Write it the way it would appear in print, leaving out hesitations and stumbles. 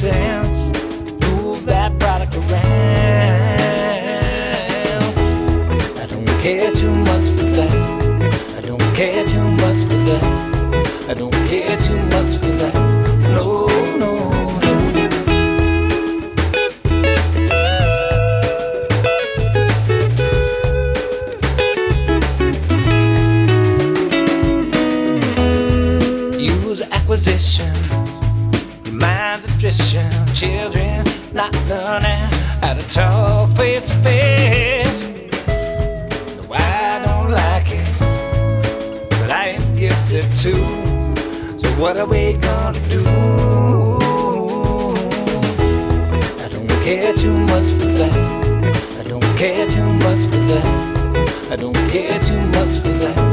sense. Move that product around. I don't care too much for that. I don't care too much for that. I don't care too much for that. No, no, no. Use acquisition, your mind's attrition. Children not learning how to talk face to face. No, I don't like it, but I am gifted too. So what are we gonna do? I don't care too much for that. I don't care too much for that. I don't care too much for that.